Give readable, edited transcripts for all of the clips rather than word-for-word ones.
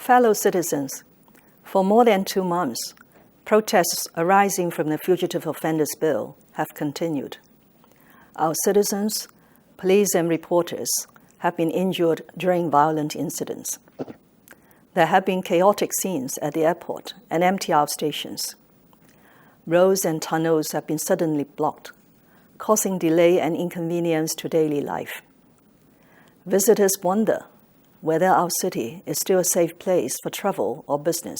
Fellow citizens, for more than 2 months, protests arising from the Fugitive Offenders Bill have continued. Our citizens, police and reporters have been injured during violent incidents. There have been chaotic scenes at the airport and MTR stations. Roads and tunnels have been suddenly blocked, causing delay and inconvenience to daily life. Visitors wonder whether our city is still a safe place for travel or business.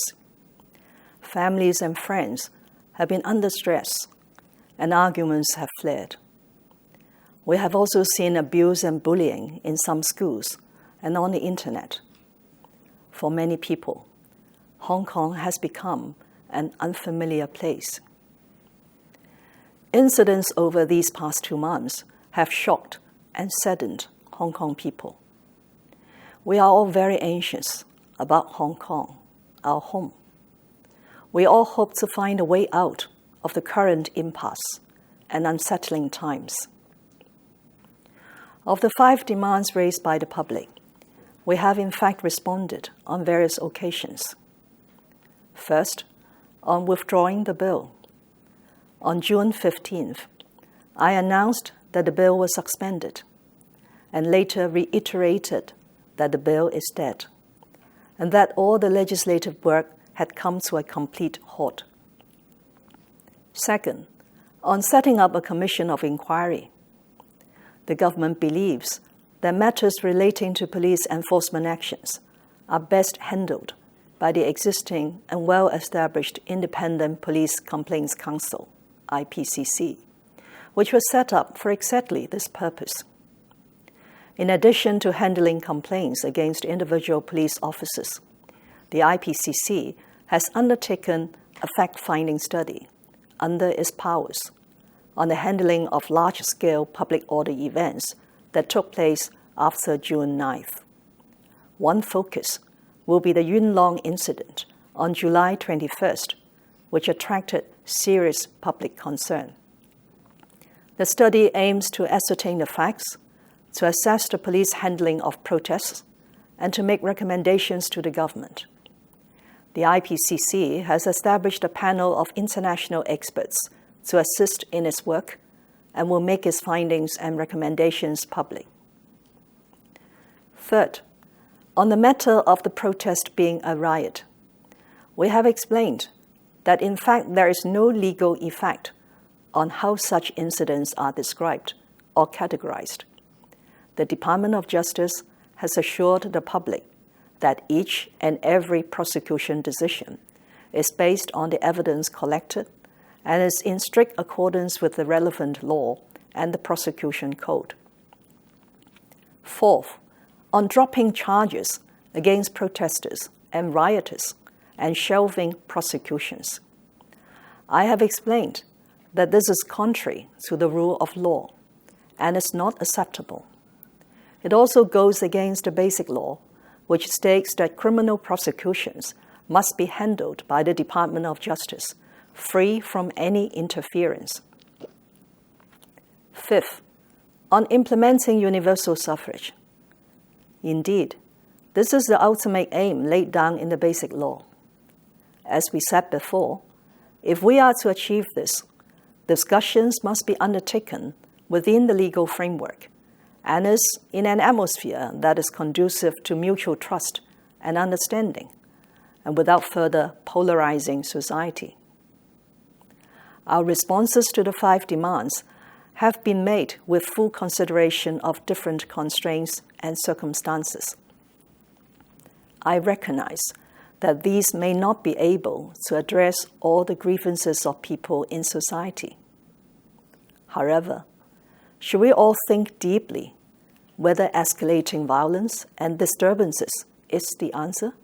Families and friends have been under stress, and arguments have flared. We have also seen abuse and bullying in some schools and on the internet. For many people, Hong Kong has become an unfamiliar place. Incidents over these past 2 months have shocked and saddened Hong Kong people. We are all very anxious about Hong Kong, our home. We all hope to find a way out of the current impasse and unsettling times. Of the 5 demands raised by the public, we have in fact responded on various occasions. First, on withdrawing the bill. On June 15th, I announced that the bill was suspended, and later reiterated that the bill is dead, and that all the legislative work had come to a complete halt. Second, on setting up a commission of inquiry. The government believes that matters relating to police enforcement actions are best handled by the existing and well-established Independent Police Complaints Council, IPCC, which was set up for exactly this purpose. In addition to handling complaints against individual police officers, the IPCC has undertaken a fact-finding study under its powers on the handling of large-scale public order events that took place after June 9th. One focus will be the Yuen Long incident on July 21st, which attracted serious public concern. The study aims to ascertain the facts, to assess the police handling of protests, and to make recommendations to the government. The IPCC has established a panel of international experts to assist in its work and will make its findings and recommendations public. Third, on the matter of the protest being a riot, we have explained that in fact there is no legal effect on how such incidents are described or categorized. The Department of Justice has assured the public that each and every prosecution decision is based on the evidence collected and is in strict accordance with the relevant law and the prosecution code. Fourth, on dropping charges against protesters and rioters and shelving prosecutions. I have explained that this is contrary to the rule of law and is not acceptable. It also goes against the basic law, which states that criminal prosecutions must be handled by the Department of Justice, free from any interference. Fifth, on implementing universal suffrage. Indeed, this is the ultimate aim laid down in the basic law. As we said before, if we are to achieve this, discussions must be undertaken within the legal framework and is in an atmosphere that is conducive to mutual trust and understanding, and without further polarizing society. Our responses to the 5 demands have been made with full consideration of different constraints and circumstances. I recognize that these may not be able to address all the grievances of people in society. However, should we all think deeply whether escalating violence and disturbances is the answer,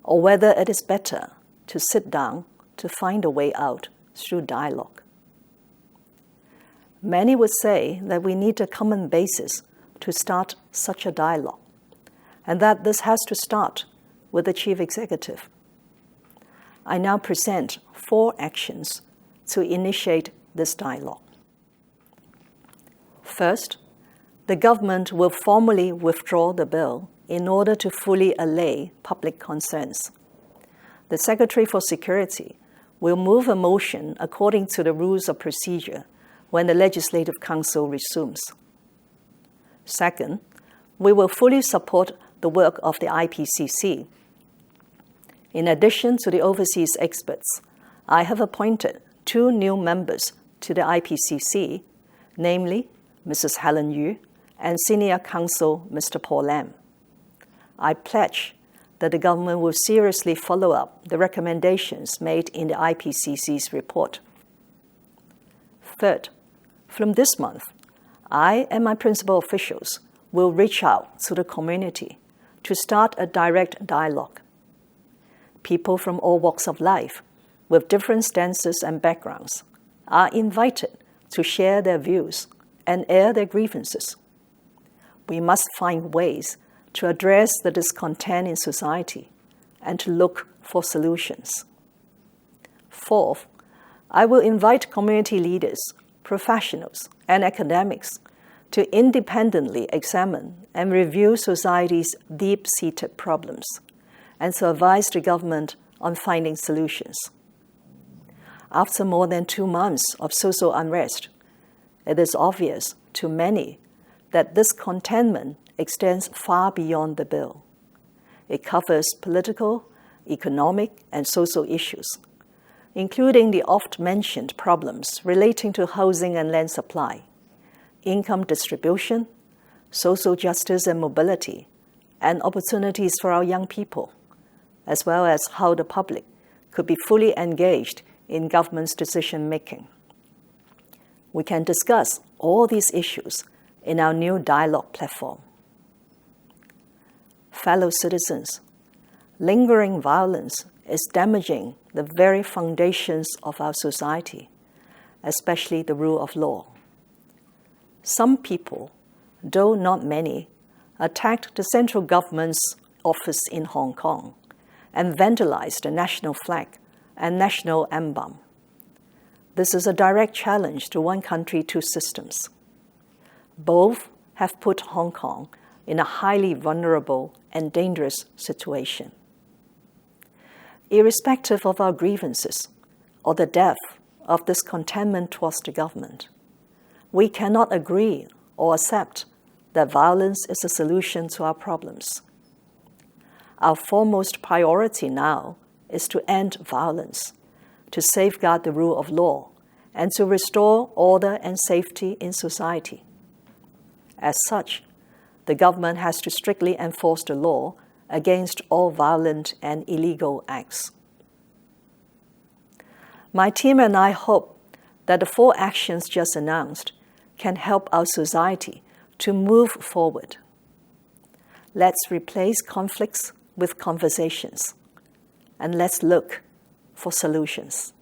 or whether it is better to sit down to find a way out through dialogue? Many would say that we need a common basis to start such a dialogue, and that this has to start with the Chief Executive. I now present 4 actions to initiate this dialogue. First, the government will formally withdraw the bill in order to fully allay public concerns. The Secretary for Security will move a motion according to the rules of procedure when the Legislative Council resumes. Second, we will fully support the work of the IPCC. In addition to the overseas experts, I have appointed 2 new members to the IPCC, namely Mrs. Helen Yu and Senior Counsel Mr. Paul Lam. I pledge that the government will seriously follow up the recommendations made in the IPCC's report. Third, from this month, I and my principal officials will reach out to the community to start a direct dialogue. People from all walks of life, with different stances and backgrounds, are invited to share their views and air their grievances. We must find ways to address the discontent in society and to look for solutions. Fourth, I will invite community leaders, professionals, and academics to independently examine and review society's deep-seated problems and to advise the government on finding solutions. After more than 2 months of social unrest, it is obvious to many that discontentment extends far beyond the bill. It covers political, economic, and social issues, including the oft-mentioned problems relating to housing and land supply, income distribution, social justice and mobility, and opportunities for our young people, as well as how the public could be fully engaged in government's decision-making. We can discuss all these issues in our new dialogue platform. Fellow citizens, lingering violence is damaging the very foundations of our society, especially the rule of law. Some people, though not many, attacked the central government's office in Hong Kong and vandalized the national flag and national emblem. This is a direct challenge to one country, 2 systems. Both have put Hong Kong in a highly vulnerable and dangerous situation. Irrespective of our grievances or the depth of discontentment towards the government, we cannot agree or accept that violence is a solution to our problems. Our foremost priority now is to end violence, to safeguard the rule of law, and to restore order and safety in society. As such, the government has to strictly enforce the law against all violent and illegal acts. My team and I hope that the 4 actions just announced can help our society to move forward. Let's replace conflicts with conversations, and let's look for solutions.